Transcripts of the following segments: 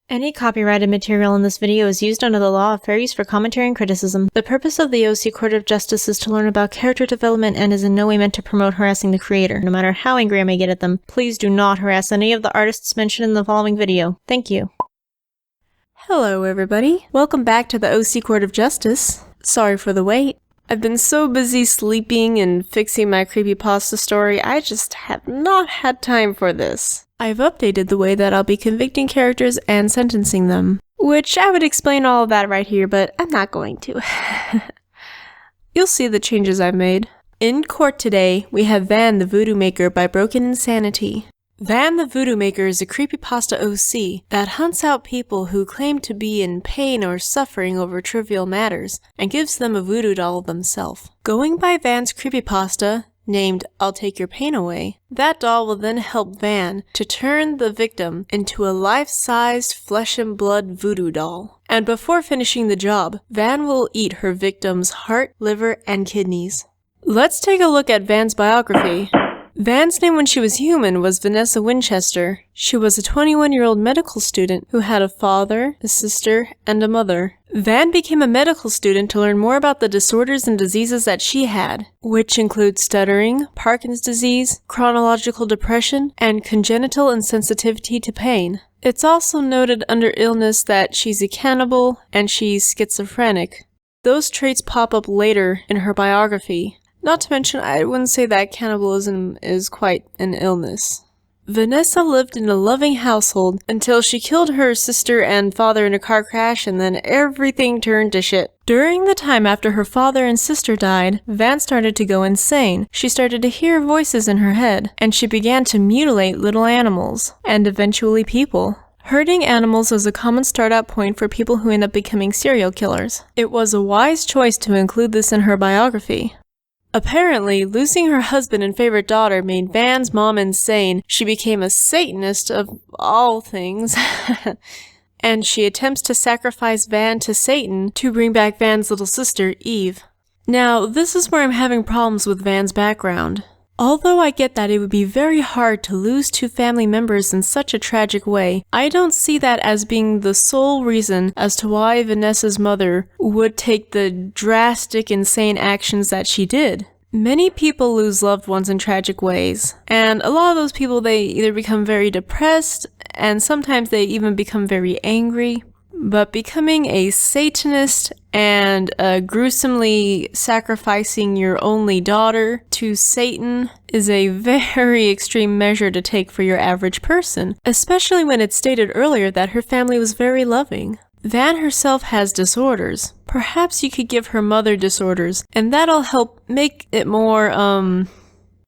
Any copyrighted material in this video is used under the law of fair use for commentary and criticism. The purpose of the OC Court of Justice is to learn about character development and is in no way meant to promote harassing the creator. No matter how angry I may get at them, please do not harass any of the artists mentioned in the following video. Thank you. Hello everybody, welcome back to the OC Court of Justice. Sorry for the wait. I've been so busy sleeping and fixing my creepypasta story, I just have not had time for this. I've updated the way that I'll be convicting characters and sentencing them, which I would explain all of that right here, but I'm not going to. You'll see the changes I've made. In court today, we have Van the Voodoo Maker by Broken Insanity. Van the Voodoo Maker is a creepypasta OC that hunts out people who claim to be in pain or suffering over trivial matters, and gives them a voodoo doll themselves. Going by Van's creepypasta, named I'll Take Your Pain Away, that doll will then help Van to turn the victim into a life-sized flesh and blood voodoo doll. And before finishing the job, Van will eat her victim's heart, liver, and kidneys. Let's take a look at Van's biography. Van's name when she was human was Vanessa Winchester. She was a 21-year-old medical student who had a father, a sister, and a mother. Van became a medical student to learn more about the disorders and diseases that she had, which include stuttering, Parkinson's disease, chronological depression, and congenital insensitivity to pain. It's also noted under illness that she's a cannibal and she's schizophrenic. Those traits pop up later in her biography. Not to mention, I wouldn't say that cannibalism is quite an illness. Vanessa lived in a loving household until she killed her sister and father in a car crash, and then everything turned to shit. During the time after her father and sister died, Van started to go insane. She started to hear voices in her head, and she began to mutilate little animals, and eventually people. Hurting animals was a common start-out point for people who end up becoming serial killers. It was a wise choice to include this in her biography. Apparently, losing her husband and favorite daughter made Van's mom insane. She became a Satanist of all things. And she attempts to sacrifice Van to Satan to bring back Van's little sister, Eve. Now, this is where I'm having problems with Van's background. Although I get that it would be very hard to lose two family members in such a tragic way, I don't see that as being the sole reason as to why Vanessa's mother would take the drastic, insane actions that she did. Many people lose loved ones in tragic ways, and a lot of those people, they either become very depressed, and sometimes they even become very angry. But becoming a Satanist and gruesomely sacrificing your only daughter to Satan is a very extreme measure to take for your average person, especially when it's stated earlier that her family was very loving. Van herself has disorders. Perhaps you could give her mother disorders, and that'll help make it more,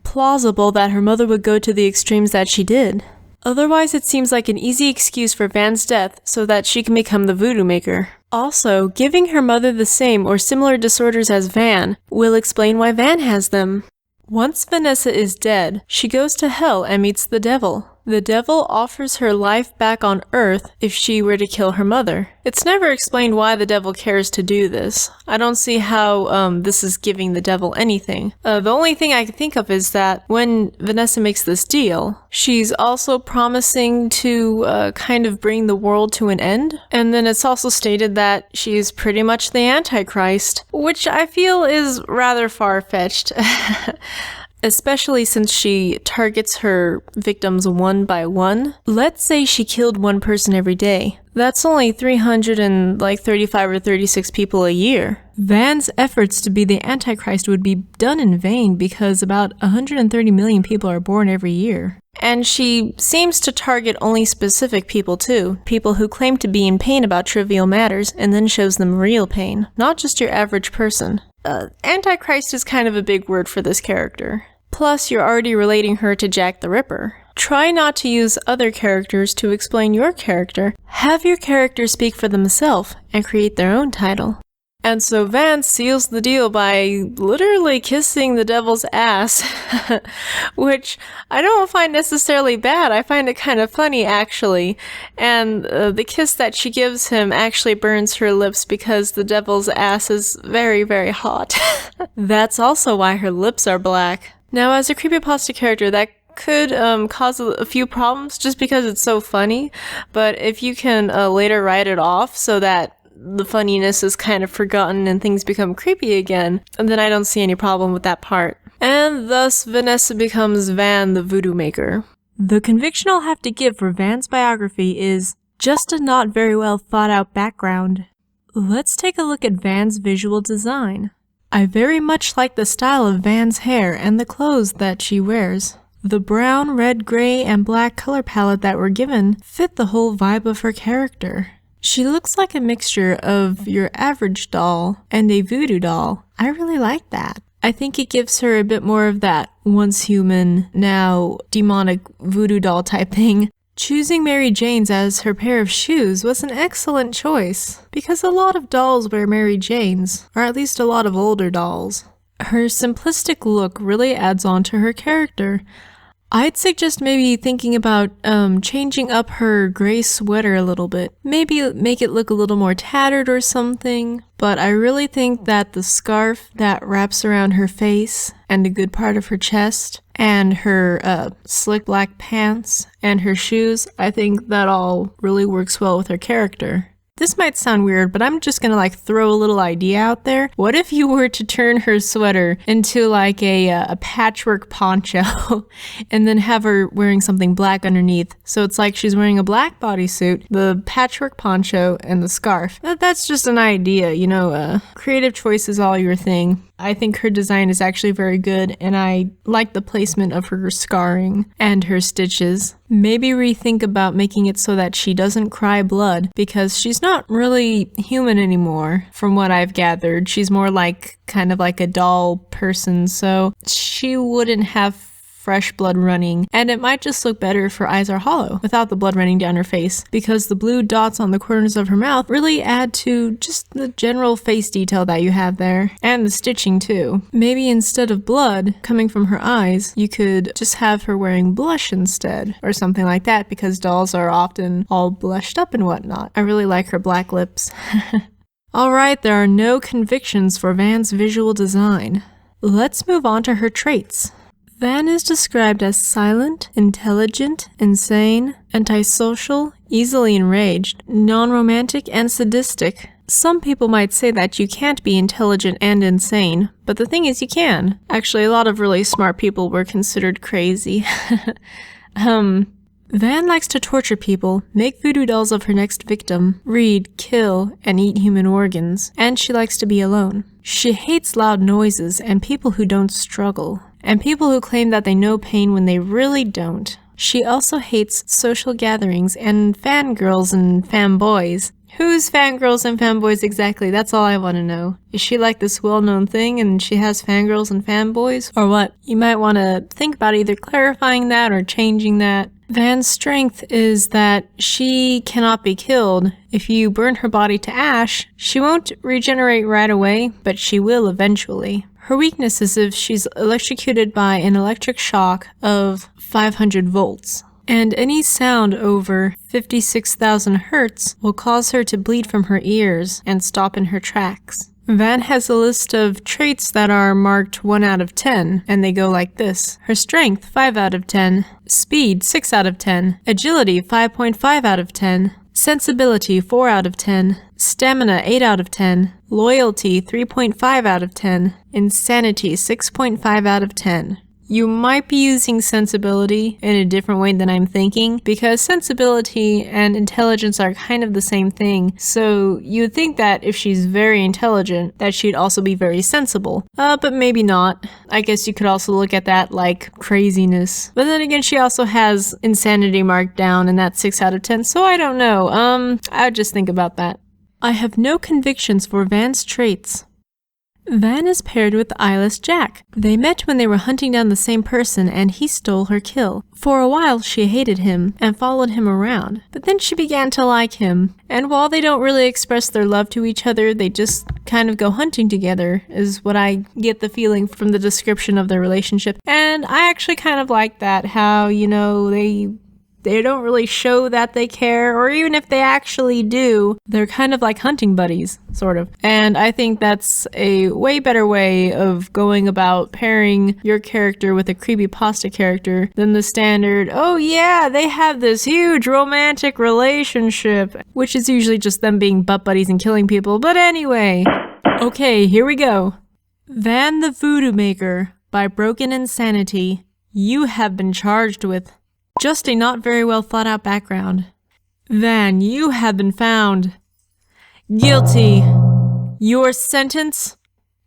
plausible that her mother would go to the extremes that she did. Otherwise, it seems like an easy excuse for Van's death so that she can become the Voodoo Maker. Also, giving her mother the same or similar disorders as Van will explain why Van has them. Once Vanessa is dead, she goes to hell and meets the devil. The devil offers her life back on Earth if she were to kill her mother. It's never explained why the devil cares to do this. I don't see how this is giving the devil anything. The only thing I can think of is that when Vanessa makes this deal, she's also promising to kind of bring the world to an end. And then it's also stated that she's pretty much the Antichrist, which I feel is rather far-fetched. Especially since she targets her victims one by one. Let's say she killed one person every day. That's only 335 or 36 people a year. Van's efforts to be the Antichrist would be done in vain because about 130 million people are born every year. And she seems to target only specific people too. People who claim to be in pain about trivial matters and then shows them real pain, not just your average person. Antichrist is kind of a big word for this character. Plus, you're already relating her to Jack the Ripper. Try not to use other characters to explain your character. Have your character speak for themselves and create their own title. And so Van seals the deal by literally kissing the devil's ass, which I don't find necessarily bad. I find it kind of funny, actually. And the kiss that she gives him actually burns her lips because the devil's ass is very, very hot. That's also why her lips are black. Now, as a creepypasta character, that could cause a few problems just because it's so funny, but if you can later write it off so that the funniness is kind of forgotten and things become creepy again, then I don't see any problem with that part. And thus, Vanessa becomes Van the Voodoo Maker. The conviction I'll have to give for Van's biography is just a not very well thought out background. Let's take a look at Van's visual design. I very much like the style of Van's hair and the clothes that she wears. The brown, red, gray, and black color palette that we're given fit the whole vibe of her character. She looks like a mixture of your average doll and a voodoo doll. I really like that. I think it gives her a bit more of that once human, now demonic voodoo doll type thing. Choosing Mary Jane's as her pair of shoes was an excellent choice, because a lot of dolls wear Mary Jane's, or at least a lot of older dolls. Her simplistic look really adds on to her character. I'd suggest maybe thinking about changing up her gray sweater a little bit. Maybe make it look a little more tattered or something. But I really think that the scarf that wraps around her face and a good part of her chest and her slick black pants and her shoes, I think that all really works well with her character. This might sound weird, but I'm just gonna throw a little idea out there. What if you were to turn her sweater into a patchwork poncho and then have her wearing something black underneath? So it's like she's wearing a black bodysuit, the patchwork poncho, and the scarf. That's just an idea, creative choice is all your thing. I think her design is actually very good, and I like the placement of her scarring and her stitches. Maybe rethink about making it so that she doesn't cry blood, because she's not really human anymore, from what I've gathered. She's more kind of like a doll person, so she wouldn't have fresh blood running, and it might just look better if her eyes are hollow without the blood running down her face, because the blue dots on the corners of her mouth really add to just the general face detail that you have there, and the stitching too. Maybe instead of blood coming from her eyes, you could just have her wearing blush instead, or something like that, because dolls are often all blushed up and whatnot. I really like her black lips. Alright, there are no convictions for Van's visual design. Let's move on to her traits. Van is described as silent, intelligent, insane, antisocial, easily enraged, non-romantic, and sadistic. Some people might say that you can't be intelligent and insane, but the thing is you can. Actually, a lot of really smart people were considered crazy. Van likes to torture people, make voodoo dolls of her next victim, read, kill, and eat human organs, and she likes to be alone. She hates loud noises and people who don't struggle, and people who claim that they know pain when they really don't. She also hates social gatherings and fangirls and fanboys. Who's fangirls and fanboys exactly? That's all I want to know. Is she like this well-known thing and she has fangirls and fanboys? Or what? You might want to think about either clarifying that or changing that. Van's strength is that she cannot be killed. If you burn her body to ash, she won't regenerate right away, but she will eventually. Her weakness is if she's electrocuted by an electric shock of 500 volts. And any sound over 56,000 hertz will cause her to bleed from her ears and stop in her tracks. Van has a list of traits that are marked 1 out of 10, and they go like this. Her strength, 5 out of 10. Speed, 6 out of 10. Agility, 5.5 out of 10. Sensibility, 4 out of 10. Stamina, 8 out of 10. Loyalty, 3.5 out of 10. Insanity, 6.5 out of 10. You might be using sensibility in a different way than I'm thinking, because sensibility and intelligence are kind of the same thing, so you would think that if she's very intelligent, that she'd also be very sensible. But maybe not. I guess you could also look at that like craziness. But then again, she also has insanity marked down, and that's 6 out of 10, so I don't know. I'd just think about that. I have no convictions for Van's traits. Van is paired with Eyeless Jack. They met when they were hunting down the same person and he stole her kill. For a while she hated him and followed him around, but then she began to like him. And while they don't really express their love to each other, they just kind of go hunting together, is what I get the feeling from the description of their relationship. And I actually kind of like that, how, they They don't really show that they care, or even if they actually do, they're kind of like hunting buddies, sort of. And I think that's a way better way of going about pairing your character with a creepypasta character than the standard, oh yeah, they have this huge romantic relationship, which is usually just them being butt buddies and killing people. But anyway, okay, here we go. Van the Voodoo Maker by Broken Insanity. You have been charged with just a not very well thought out background. Van, you have been found guilty. Your sentence?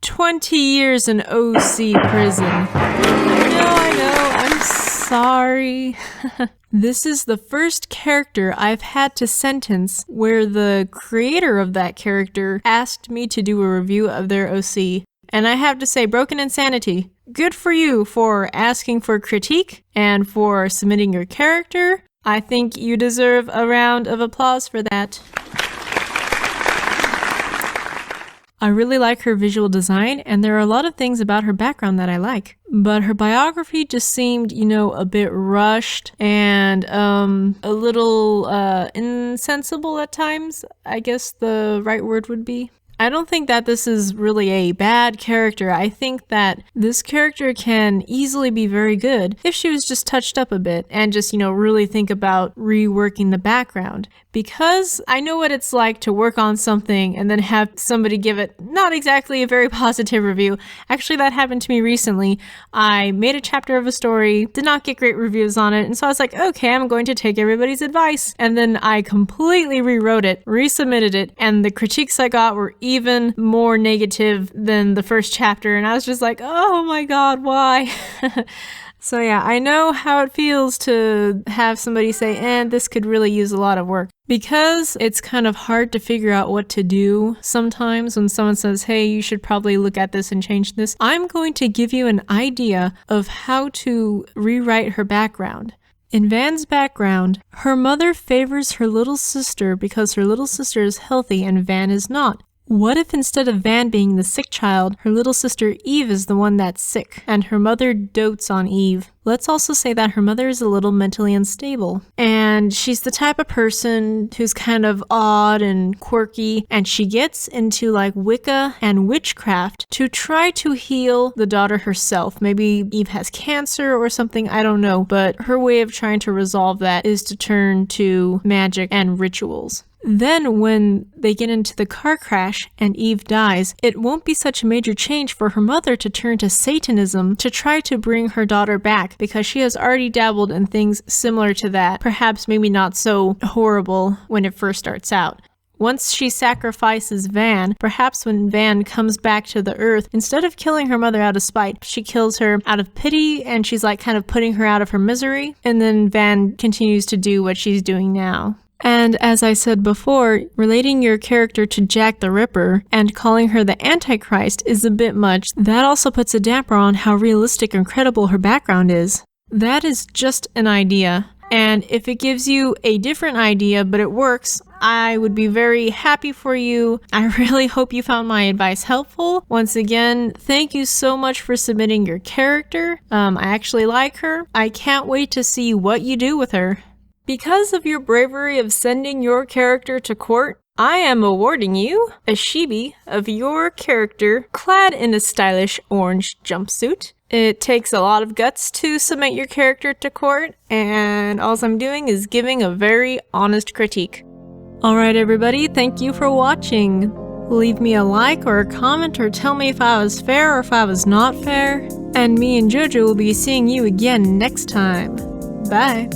20 years in OC prison. I know, I'm sorry. This is the first character I've had to sentence where the creator of that character asked me to do a review of their OC. And I have to say, Broken Insanity, good for you for asking for critique and for submitting your character. I think you deserve a round of applause for that. I really like her visual design, and there are a lot of things about her background that I like. But her biography just seemed, a bit rushed and a little insensible at times, I guess the right word would be. I don't think that this is really a bad character. I think that this character can easily be very good if she was just touched up a bit and just, really think about reworking the background. Because I know what it's like to work on something and then have somebody give it not exactly a very positive review. Actually, that happened to me recently. I made a chapter of a story, did not get great reviews on it, and so I was like, okay, I'm going to take everybody's advice. And then I completely rewrote it, resubmitted it, and the critiques I got were even more negative than the first chapter, and I was just like, oh my god, why? So yeah, I know how it feels to have somebody say, this could really use a lot of work. Because it's kind of hard to figure out what to do sometimes when someone says, hey, you should probably look at this and change this, I'm going to give you an idea of how to rewrite her background. In Van's background, her mother favors her little sister because her little sister is healthy and Van is not. What if instead of Van being the sick child, her little sister Eve is the one that's sick, and her mother dotes on Eve? Let's also say that her mother is a little mentally unstable, and she's the type of person who's kind of odd and quirky, and she gets into like Wicca and witchcraft to try to heal the daughter herself. Maybe Eve has cancer or something, I don't know, but her way of trying to resolve that is to turn to magic and rituals. Then when they get into the car crash and Eve dies, it won't be such a major change for her mother to turn to Satanism to try to bring her daughter back because she has already dabbled in things similar to that, perhaps maybe not so horrible when it first starts out. Once she sacrifices Van, perhaps when Van comes back to the earth, instead of killing her mother out of spite, she kills her out of pity and she's like kind of putting her out of her misery, and then Van continues to do what she's doing now. And as I said before, relating your character to Jack the Ripper and calling her the Antichrist is a bit much. That also puts a damper on how realistic and credible her background is. That is just an idea. And if it gives you a different idea, but it works, I would be very happy for you. I really hope you found my advice helpful. Once again, thank you so much for submitting your character. I actually like her. I can't wait to see what you do with her. Because of your bravery of sending your character to court, I am awarding you a chibi of your character clad in a stylish orange jumpsuit. It takes a lot of guts to submit your character to court, and all I'm doing is giving a very honest critique. Alright everybody, thank you for watching. Leave me a like or a comment or tell me if I was fair or if I was not fair. And me and Jojo will be seeing you again next time. Bye!